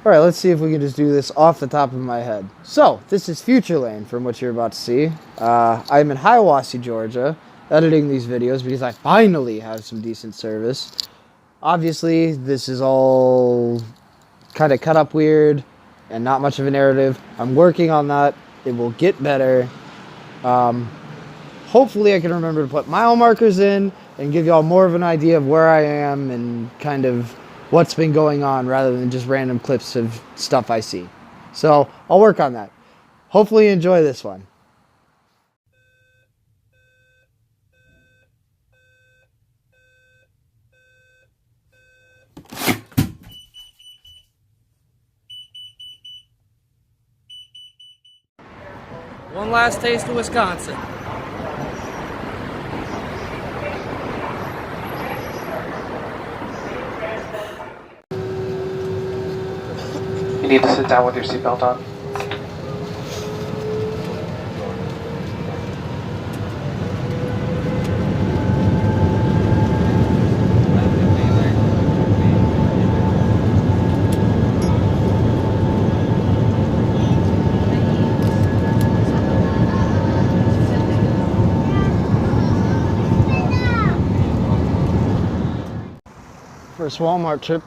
All right, let's see if we can just do this off the top of my head. So, this is Future Lane from what you're about to see. I'm in Hiawassee, Georgia, editing these videos because I finally have some decent service. Obviously, this is all kind of cut up weird and not much of a narrative. I'm working on that. It will get better. Hopefully, I can remember to put mile markers in and give y'all more of an idea of where I am and kind of what's been going on rather than just random clips of stuff I see. So I'll work on that. Hopefully you enjoy this one. One last taste of Wisconsin. You need to sit down with your seatbelt on. First Walmart trip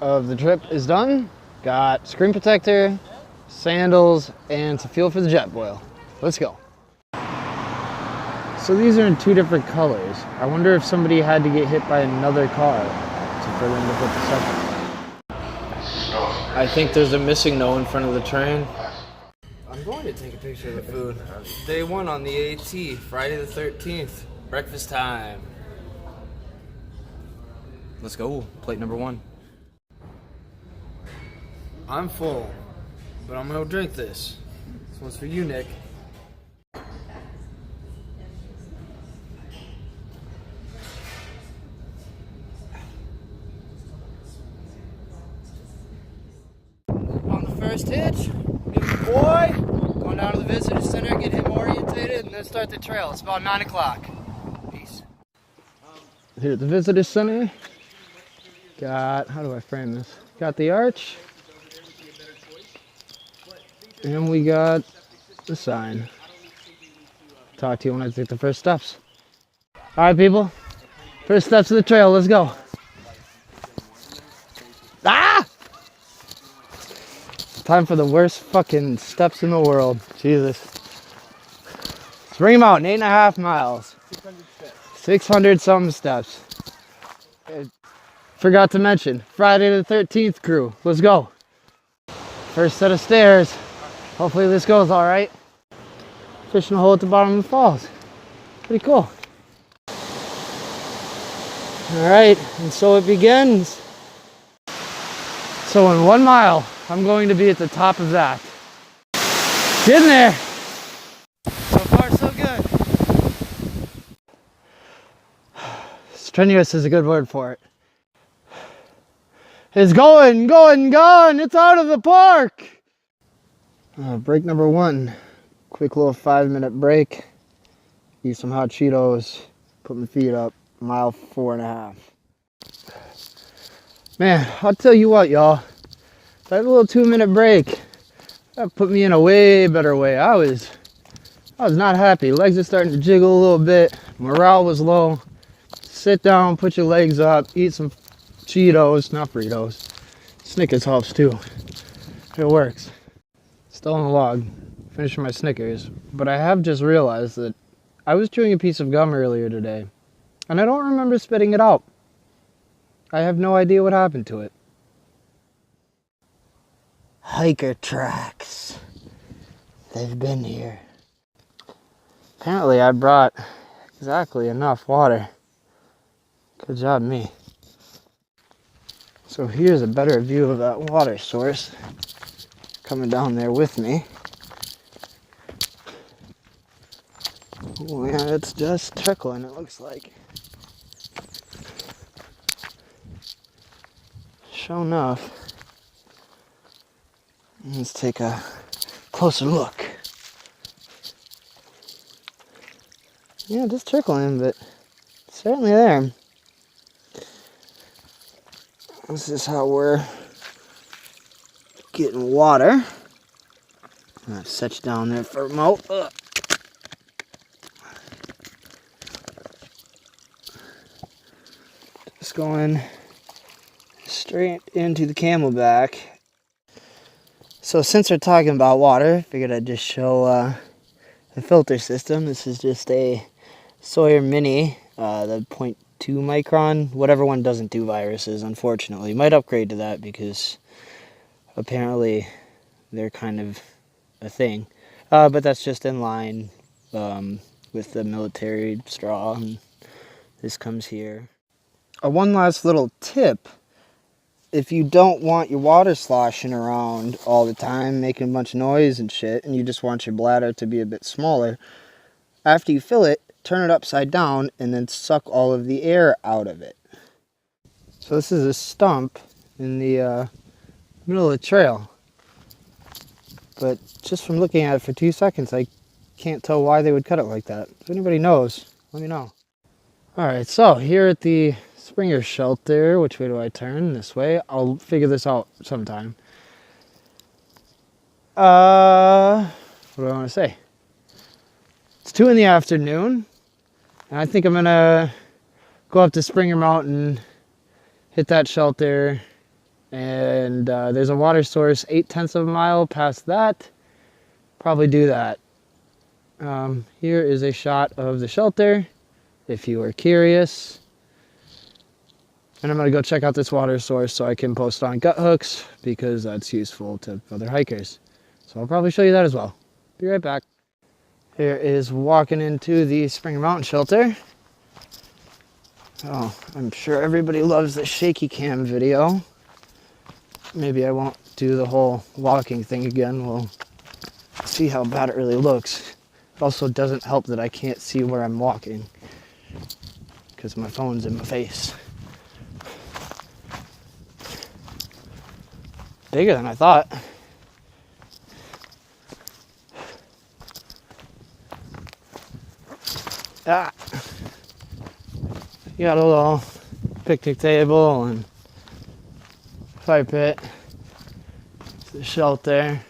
of the trip is done. Got screen protector, sandals, and some fuel for the jet boil. Let's go. So these are in two different colors. I wonder if somebody had to get hit by another car for them to put the second. I think there's a missing no in front of the train. I'm going to take a picture of the food. Day 1 on the AT, Friday the 13th. Breakfast time. Let's go. Plate number 1. I'm full, but I'm gonna drink this. This one's for you, Nick. On the first hitch, get the boy, going down to the visitor center, get him orientated, and then start the trail. It's about 9 o'clock. Peace. Here at the visitor center, got, how do I frame this? Got the arch, and we got the sign. Talk to you when I take the first steps. All right, people, first steps of the trail, let's go. Ah! Time for the worst fucking steps in the world. Jesus. Spring Mountain, 8.5 miles. 600 something steps. Forgot to mention, Friday the 13th crew. Let's go. First set of stairs. Hopefully this goes all right. Fishing a hole at the bottom of the falls. Pretty cool. All right, and so it begins. So in 1 mile, I'm going to be at the top of that. Getting there. So far, so good. Strenuous is a good word for it. It's going. It's out of the park. Break number 1. Quick little 5-minute break. Eat some hot Cheetos. Put my feet up. Mile 4.5. Man, I'll tell you what, y'all. That little 2-minute break, that put me in a way better way. I was not happy. Legs are starting to jiggle a little bit. Morale was low. Sit down, put your legs up, eat some Cheetos, not Fritos. Snickers helps too. It works. Still on the log, finishing my Snickers. But I have just realized that I was chewing a piece of gum earlier today, and I don't remember spitting it out. I have no idea what happened to it. Hiker tracks. They've been here. Apparently I brought exactly enough water. Good job, me. So here's a better view of that water source coming down there with me. Oh yeah, it's just trickling, it looks like. Sure enough. Let's take a closer look. Yeah, just trickling, but it's certainly there. This is how we're getting water. I'm gonna set you down there for a mo. Just going straight into the Camelback. So since we're talking about water, I figured I'd just show the filter system. This is just a Sawyer Mini, the 0.2 micron. Whatever one doesn't do viruses, unfortunately. Might upgrade to that because apparently they're kind of a thing. But that's just in line with the military straw. And this comes here. One last little tip. If you don't want your water sloshing around all the time, making a bunch of noise and shit, and you just want your bladder to be a bit smaller, after you fill it, turn it upside down and then suck all of the air out of it. So this is a stump in the middle of the trail. But just from looking at it for 2 seconds, I can't tell why they would cut it like that. If anybody knows, let me know. Alright, so here at the Springer shelter, which way do I turn? This way. I'll figure this out sometime. What do I want to say? It's 2 in the afternoon, and I think I'm gonna go up to Springer Mountain, hit that shelter, and there's a water source 0.8 of a mile past that. Probably do that. Here is a shot of the shelter, if you were curious. And I'm going to go check out this water source so I can post on gut hooks because that's useful to other hikers. So I'll probably show you that as well. Be right back. Here is walking into the Springer Mountain shelter. Oh, I'm sure everybody loves the shaky cam video. Maybe I won't do the whole walking thing again. We'll see how bad it really looks. It also doesn't help that I can't see where I'm walking because my phone's in my face. Bigger than I thought. Ah. You got a little picnic table and fire pit. The shelter.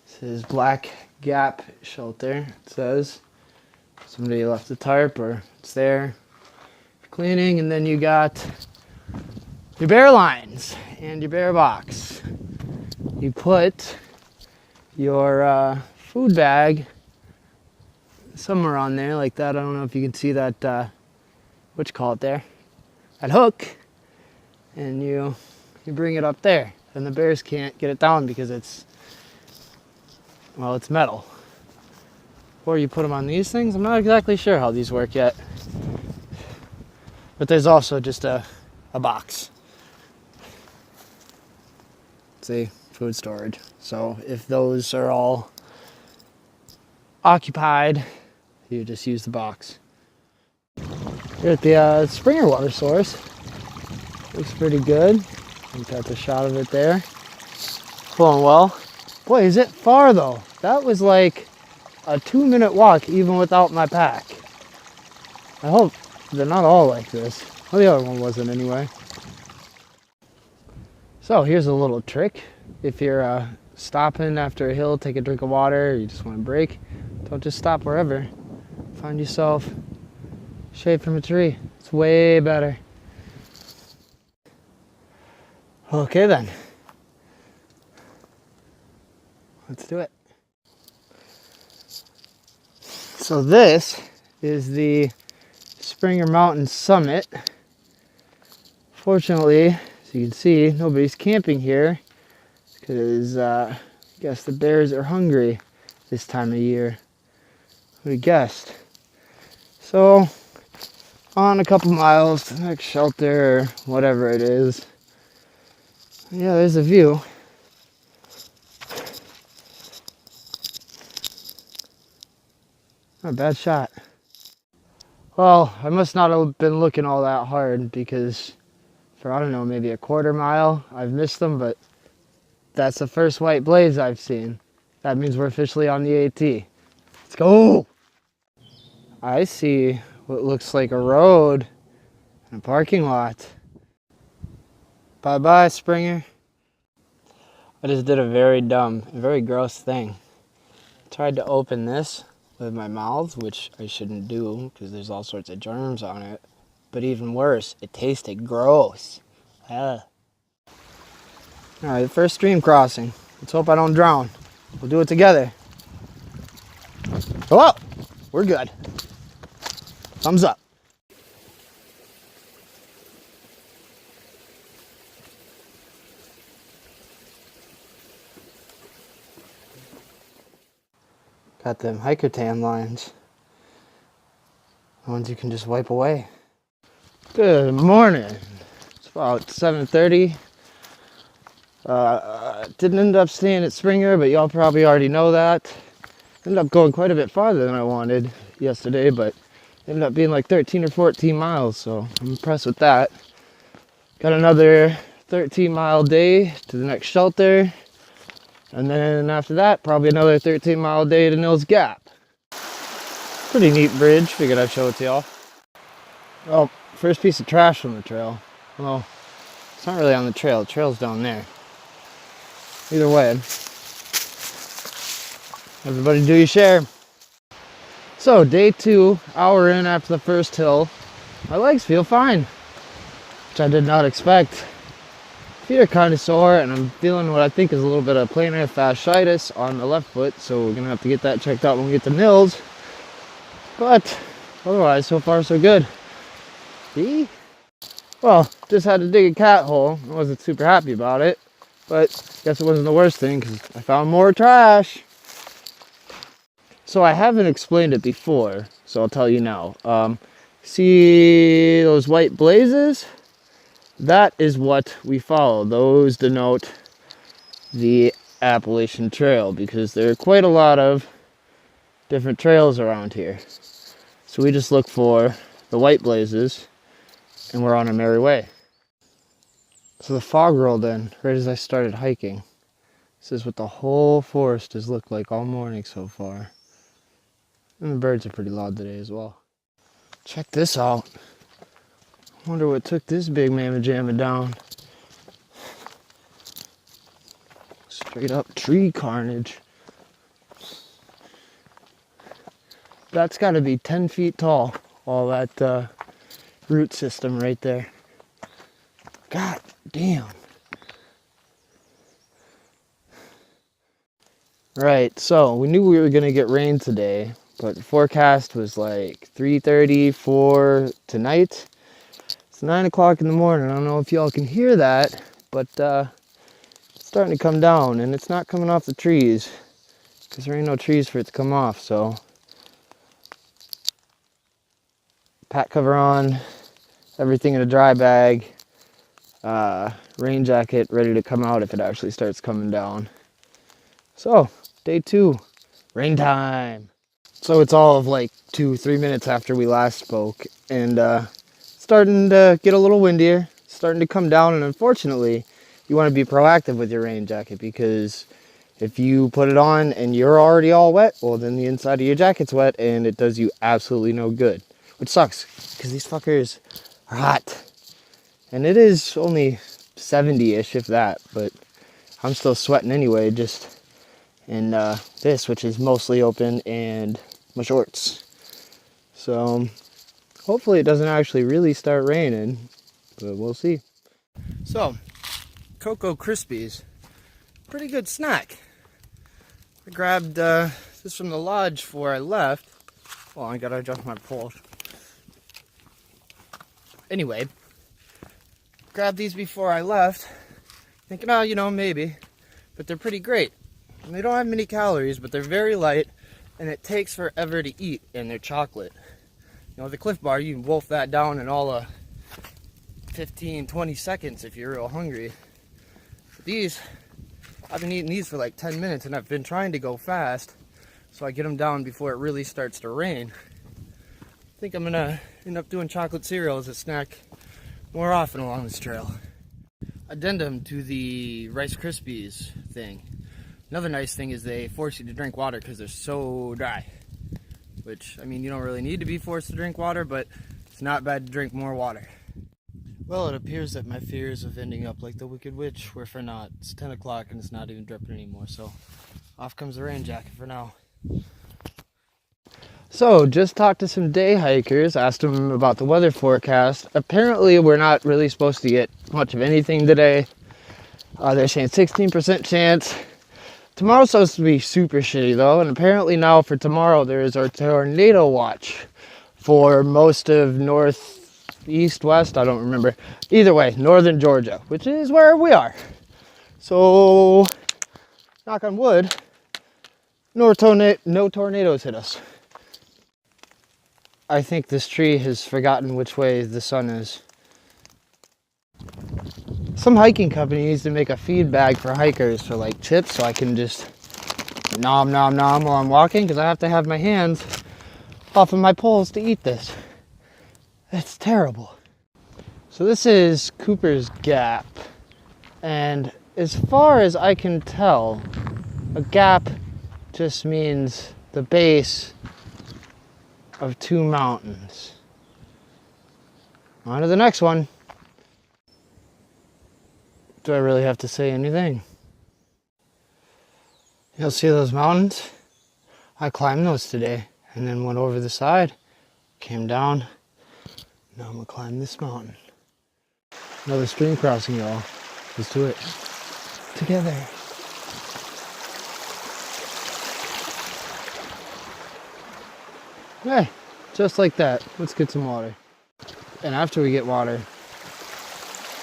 This is Black Gap Shelter, it says. Somebody left the tarp or it's there for cleaning. And then you got your bear lines and your bear box. You put your food bag somewhere on there like that. I don't know if you can see that, what you call it there, that hook, and you bring it up there, and the bears can't get it down because it's metal. Or you put them on these things. I'm not exactly sure how these work yet, but there's also just a box. See, food storage. So if those are all occupied, you just use the box. Here at the Springer water source. Looks pretty good. We've got the shot of it there. Flowing well. Boy, is it far though. That was like a 2-minute walk even without my pack. I hope they're not all like this. Well, the other one wasn't anyway. So here's a little trick. If you're stopping after a hill, take a drink of water, or you just want to break, don't just stop wherever. Find yourself shade from a tree. It's way better. Okay then. Let's do it. So this is the Springer Mountain summit. Fortunately, as you can see, nobody's camping here because I guess the bears are hungry this time of year. Who'd have guessed? So, on a couple miles to the next shelter or whatever it is. Yeah, there's a view. Not a bad shot. Well, I must not have been looking all that hard because for, I don't know, maybe a quarter mile, I've missed them, but that's the first white blaze I've seen. That means we're officially on the AT. Let's go! I see what looks like a road and a parking lot. Bye-bye, Springer. I just did a very dumb, very gross thing. Tried to open this with my mouth, which I shouldn't do because there's all sorts of germs on it. But even worse, it tasted gross. Alright, first stream crossing. Let's hope I don't drown. We'll do it together. Oh, we're good. Thumbs up. Got them hiker tan lines. The ones you can just wipe away. Good morning. It's about 7:30. Didn't end up staying at Springer, but y'all probably already know that. Ended up going quite a bit farther than I wanted yesterday, but ended up being like 13 or 14 miles, so I'm impressed with that. Got another 13-mile day to the next shelter, and then after that, probably another 13-mile day to Neels Gap. Pretty neat bridge, figured I'd show it to y'all. Well, first piece of trash on the trail. Well, it's not really on the trail's down there. Either way, everybody do your share. So, day 2, hour in after the first hill. My legs feel fine, which I did not expect. Feet are kind of sore, and I'm feeling what I think is a little bit of plantar fasciitis on the left foot, so we're gonna have to get that checked out when we get to Neels. But otherwise, so far so good. See? Well, just had to dig a cat hole. I wasn't super happy about it, but guess it wasn't the worst thing because I found more trash. So I haven't explained it before, so I'll tell you now. See those white blazes? That is what we follow. Those denote the Appalachian Trail because there are quite a lot of different trails around here. So we just look for the white blazes and we're on our merry way. So the fog rolled in right as I started hiking. This is what the whole forest has looked like all morning so far. And the birds are pretty loud today as well. Check this out. Wonder what took this big mamma jamma down. Straight up tree carnage. That's got to be 10 feet tall, all that root system right there. God damn. Right, so we knew we were going to get rain today, but the forecast was like 3:30, 4 tonight. It's 9 o'clock in the morning. I don't know if y'all can hear that, but it's starting to come down, and it's not coming off the trees because there ain't no trees for it to come off. So pack cover on, everything in a dry bag, rain jacket ready to come out if it actually starts coming down. So day 2, rain time. So it's all of like 2-3 minutes after we last spoke, and starting to get a little windier, starting to come down, and unfortunately you want to be proactive with your rain jacket because if you put it on and you're already all wet, well then the inside of your jacket's wet and it does you absolutely no good, which sucks because these fuckers are hot. And it is only 70-ish if that, but I'm still sweating anyway, just in this, which is mostly open, and my shorts. So hopefully it doesn't actually really start raining, but we'll see. So, Cocoa Krispies, pretty good snack. I grabbed this from the lodge before I left. Well, I gotta adjust my pole. Anyway, grabbed these before I left, thinking, oh, you know, maybe, but they're pretty great. And they don't have many calories, but they're very light, and it takes forever to eat, and they're chocolate. You know, the Cliff Bar, you can wolf that down in all of 15-20 seconds if you're real hungry. But these, I've been eating these for like 10 minutes, and I've been trying to go fast, so I get them down before it really starts to rain. I think I'm gonna end up doing chocolate cereal as a snack more often along this trail. Addendum to the Rice Krispies thing. Another nice thing is they force you to drink water because they're so dry. Which, I mean, you don't really need to be forced to drink water, but it's not bad to drink more water. Well, it appears that my fears of ending up like the Wicked Witch were for naught. It's 10 o'clock and it's not even dripping anymore, so off comes the rain jacket for now. So, just talked to some day hikers, asked them about the weather forecast. Apparently, we're not really supposed to get much of anything today. They're saying 16% chance. Tomorrow's supposed to be super shitty though, and apparently now for tomorrow there is a tornado watch for most of northeast, west, I don't remember. Either way, northern Georgia, which is where we are. So, knock on wood, no tornadoes hit us. I think this tree has forgotten which way the sun is. Some hiking company needs to make a feed bag for hikers for like chips so I can just nom nom nom while I'm walking, because I have to have my hands off of my poles to eat this. It's terrible. So this is Cooper's Gap, and as far as I can tell, a gap just means the base of two mountains. On to the next one. Do I really have to say anything? You'll see those mountains? I climbed those today and then went over the side, came down. Now I'm gonna climb this mountain. Another stream crossing, y'all. Let's do it together. Hey, just like that. Let's get some water. And after we get water,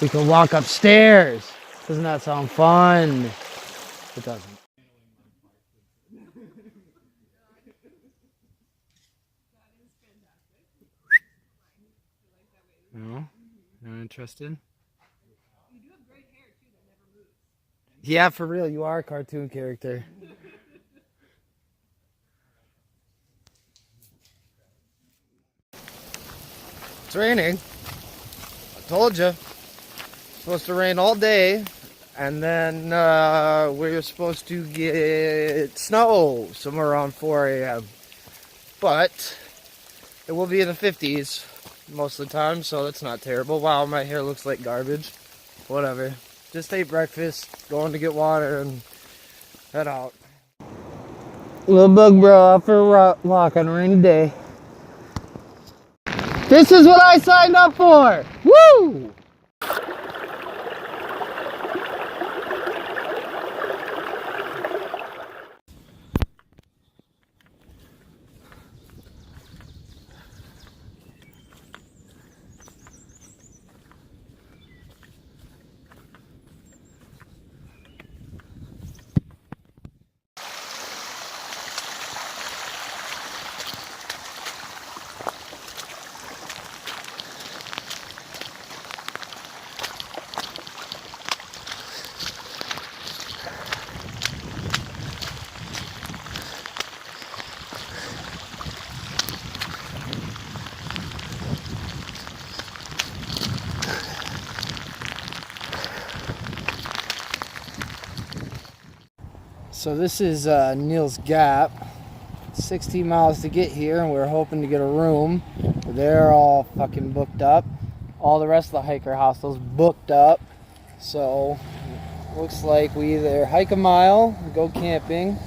we can walk upstairs. Doesn't that sound fun? It doesn't. No? Not interested? You do have great hair too that never moves. Yeah, for real, you are a cartoon character. It's raining. I told you. It's supposed to rain all day, and then we're supposed to get snow somewhere around 4 a.m. But it will be in the 50s most of the time, so that's not terrible. Wow, my hair looks like garbage. Whatever. Just ate breakfast, going to get water, and head out. Little bug bro out for a walk on a rainy day. This is what I signed up for! Woo! So this is Neels Gap. 16 miles to get here, and we're hoping to get a room. They're all fucking booked up. All the rest of the hiker hostels booked up. So looks like we either hike a mile, go camping,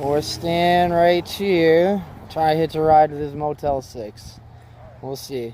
or stand right here, try to hitch a ride to this Motel 6. We'll see.